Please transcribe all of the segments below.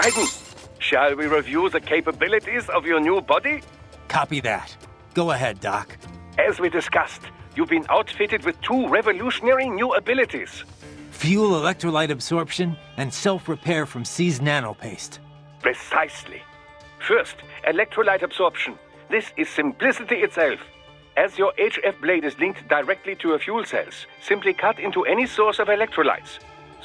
Raiden, shall we review the capabilities of your new body? Copy that. Go ahead, Doc. As we discussed, you've been outfitted with two revolutionary new abilities. Fuel electrolyte absorption and self-repair from C's nanopaste. Precisely. First, electrolyte absorption. This is simplicity itself. As your HF blade is linked directly to your fuel cells, simply cut into any source of electrolytes.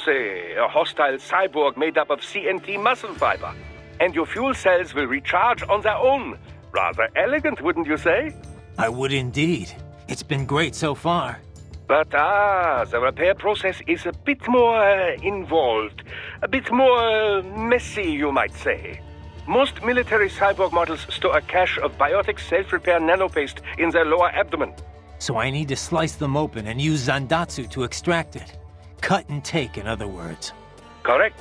Say, a hostile cyborg made up of CNT muscle fiber. And your fuel cells will recharge on their own. Rather elegant, wouldn't you say? I would indeed. It's been great so far. But the repair process is a bit more involved. A bit more messy, you might say. Most military cyborg models store a cache of biotic self-repair nanopaste in their lower abdomen. So I need to slice them open and use Zandatsu to extract it. Cut and take, in other words. Correct.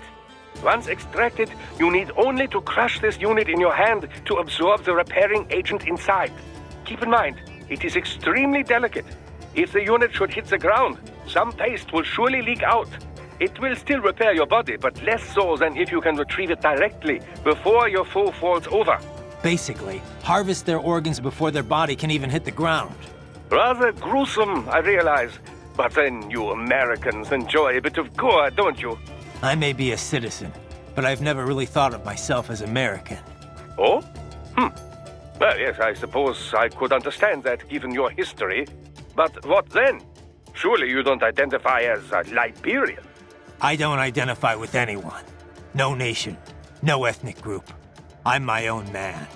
Once extracted, you need only to crush this unit in your hand to absorb the repairing agent inside. Keep in mind, it is extremely delicate. If the unit should hit the ground, some paste will surely leak out. It will still repair your body, but less so than if you can retrieve it directly before your foe falls over. Basically, harvest their organs before their body can even hit the ground. Rather gruesome, I realize. But then you Americans enjoy a bit of gore, don't you? I may be a citizen, but I've never really thought of myself as American. Oh? Well, yes, I suppose I could understand that given your history. But what then? Surely you don't identify as a Liberian. I don't identify with anyone. No nation, no ethnic group. I'm my own man.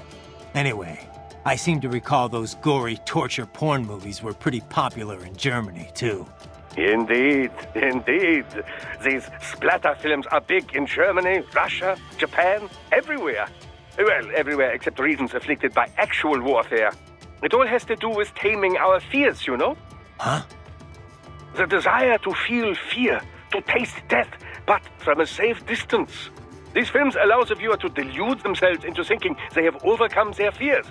Anyway, I seem to recall those gory torture porn movies were pretty popular in Germany, too. Indeed, indeed. These splatter films are big in Germany, Russia, Japan, everywhere. Well, everywhere except regions afflicted by actual warfare. It all has to do with taming our fears, you know? Huh? The desire to feel fear, to taste death, but from a safe distance. These films allow the viewer to delude themselves into thinking they have overcome their fears.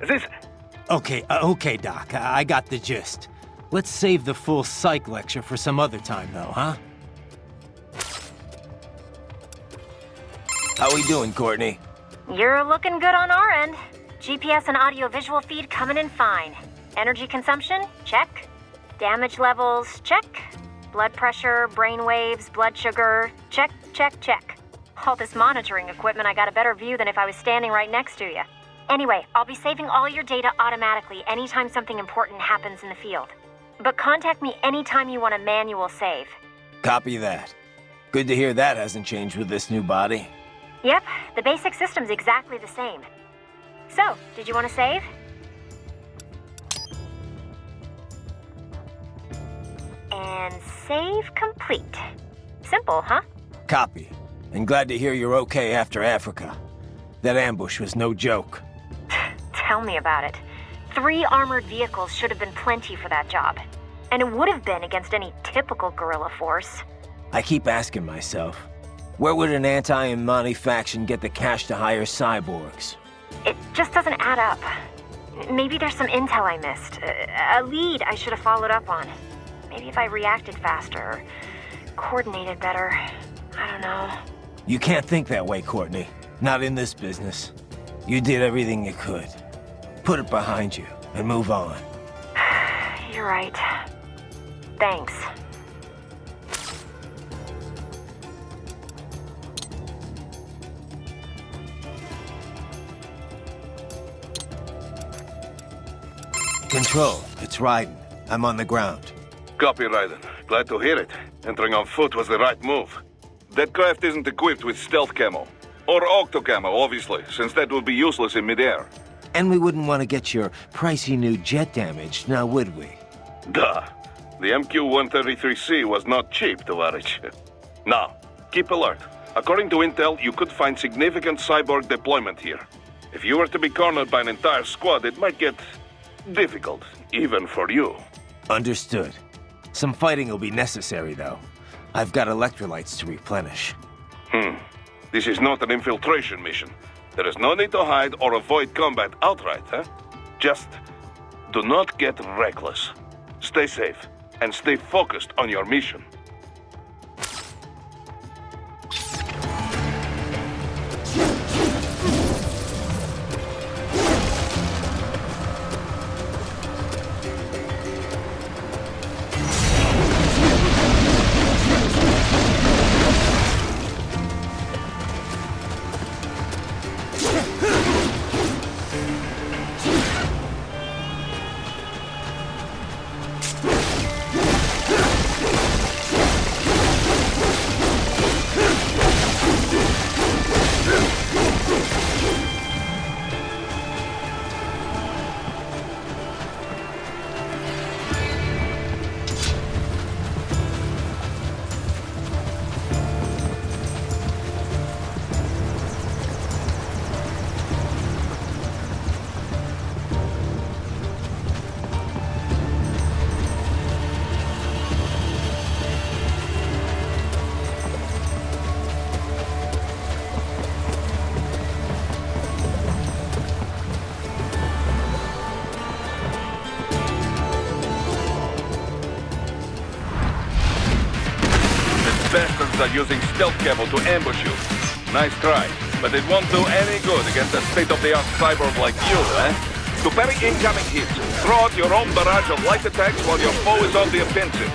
This... Okay, Doc, I got the gist. Let's save the full psych lecture for some other time, though, huh? How we doing, Courtney? You're looking good on our end. GPS and audio-visual feed coming in fine. Energy consumption? Check. Damage levels? Check. Blood pressure, brain waves, blood sugar? Check, check, check. All this monitoring equipment, I got a better view than if I was standing right next to you. Anyway, I'll be saving all your data automatically anytime something important happens in the field. But contact me anytime you want a manual save. Copy that. Good to hear that hasn't changed with this new body. Yep, the basic system's exactly the same. So, did you want to save? And save complete. Simple, huh? Copy. And glad to hear you're okay after Africa. That ambush was no joke. Tell me about it. 3 armored vehicles should have been plenty for that job. And it would have been against any typical guerrilla force. I keep asking myself, where would an anti-Imani faction get the cash to hire cyborgs? It just doesn't add up. Maybe there's some intel I missed. A lead I should have followed up on. Maybe if I reacted faster, or coordinated better. I don't know. You can't think that way, Courtney. Not in this business. You did everything you could. Put it behind you and move on. You're right. Thanks. Control, it's Raiden. I'm on the ground. Copy, Raiden. Glad to hear it. Entering on foot was the right move. That craft isn't equipped with stealth camo. Or octo camo, obviously, since that would be useless in midair. And we wouldn't want to get your pricey new jet damaged, now would we? Duh. The MQ-133C was not cheap, Tovarich. Now, keep alert. According to intel, you could find significant cyborg deployment here. If you were to be cornered by an entire squad, it might get difficult, even for you. Understood. Some fighting will be necessary, though. I've got electrolytes to replenish. This is not an infiltration mission. There is no need to hide or avoid combat outright, huh? Just do not get reckless. Stay safe, and stay focused on your mission. are using stealth cable to ambush you. Nice try, but it won't do any good against a state-of-the-art cyborg like you, eh? To parry incoming hits, throw out your own barrage of light attacks while your foe is on the offensive.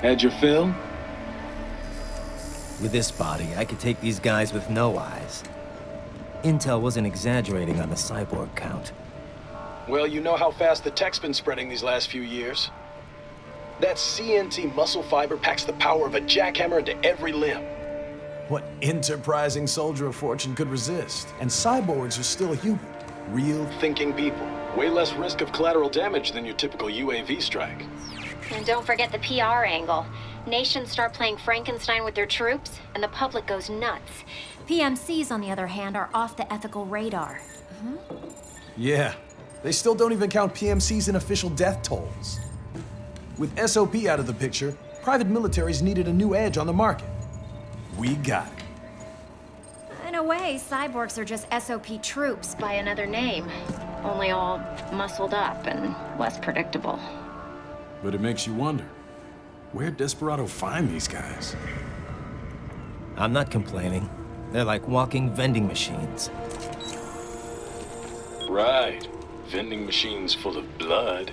Had your fill? With this body, I could take these guys with no eyes. Intel wasn't exaggerating on the cyborg count. Well, you know how fast the tech's been spreading these last few years. That CNT muscle fiber packs the power of a jackhammer into every limb. What enterprising soldier of fortune could resist? And cyborgs are still human. Real Thinking people. Way less risk of collateral damage than your typical UAV strike. And don't forget the PR angle. Nations start playing Frankenstein with their troops, and the public goes nuts. PMCs, on the other hand, are off the ethical radar. Yeah. They still don't even count PMCs in official death tolls. With SOP out of the picture, private militaries needed a new edge on the market. We got it. In a way, cyborgs are just SOP troops by another name. Only all muscled up and less predictable. But it makes you wonder, where'd Desperado find these guys? I'm not complaining. They're like walking vending machines. Right. Vending machines full of blood.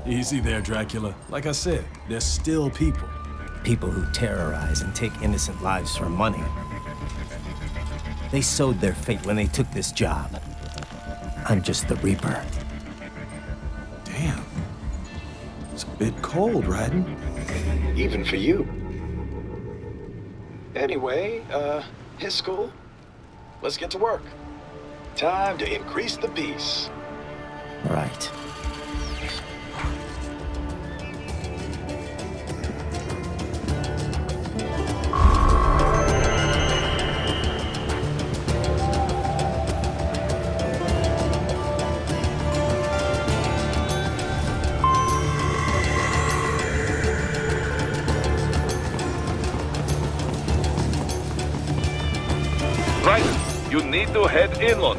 Easy there, Dracula. Like I said, they're still people. People who terrorize and take innocent lives for money. They sowed their fate when they took this job. I'm just the Reaper. Damn. It's a bit cold, Raiden. Even for you. Anyway, his school. Let's get to work. Time to increase the peace. Right. Right, you need to head inland.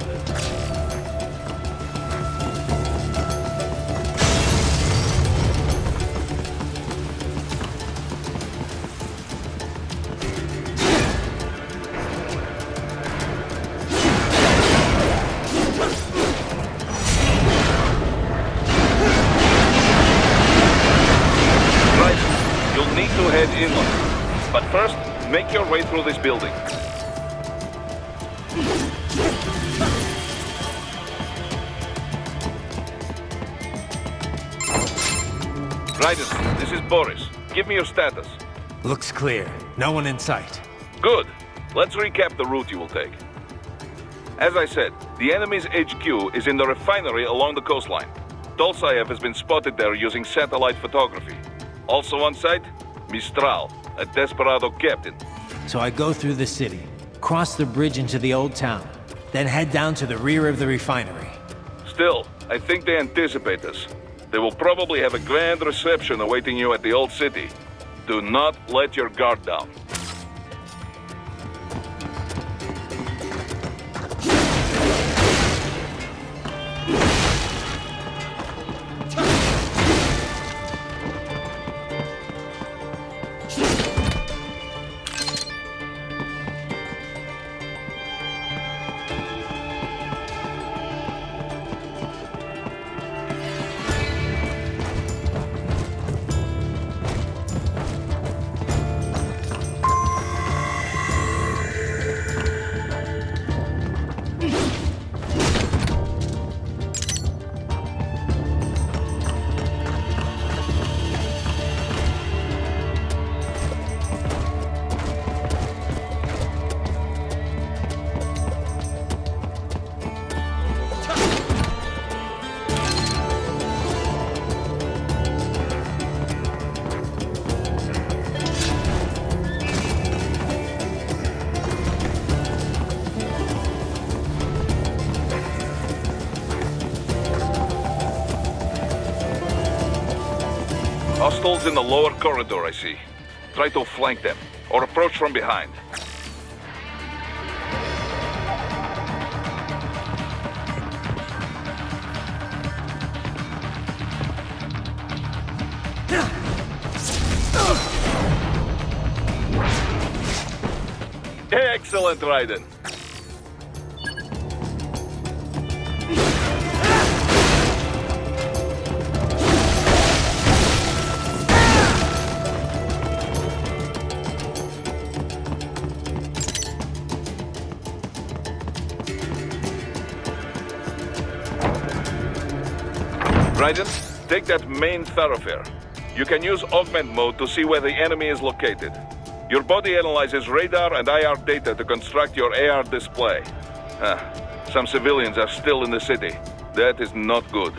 Need to head inland. But first, make your way through this building. Raiden, this is Boris. Give me your status. Looks clear. No one in sight. Good. Let's recap the route you will take. As I said, the enemy's HQ is in the refinery along the coastline. Dolsaev has been spotted there using satellite photography. Also on site, Mistral, a Desperado captain. So I go through the city, cross the bridge into the old town, then head down to the rear of the refinery. Still, I think they anticipate us. They will probably have a grand reception awaiting you at the old city. Do not let your guard down. Hostiles in the lower corridor, I see. Try to flank them, or approach from behind. Excellent, Raiden. Raiden, take that main thoroughfare. You can use augment mode to see where the enemy is located. Your body analyzes radar and IR data to construct your AR display. Some civilians are still in the city. That is not good.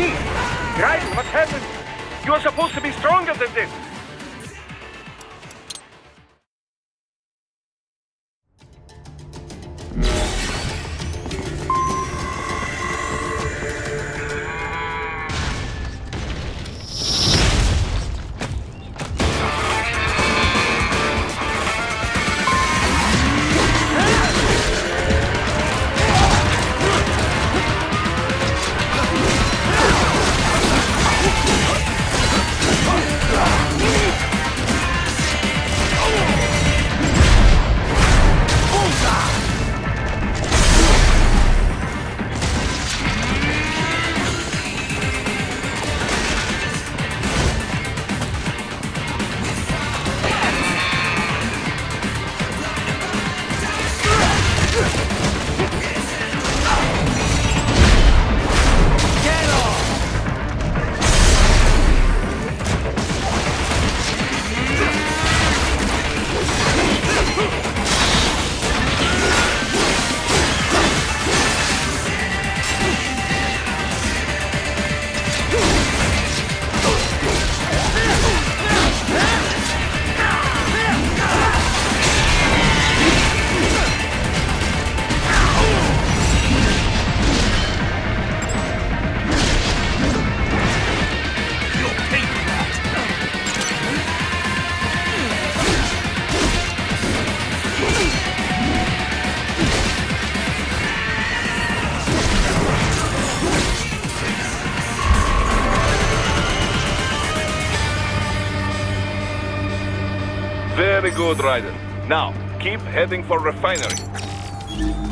me! Raiden, what happened? You're supposed to be stronger than this! Very good, Raiden. Now, keep heading for refinery.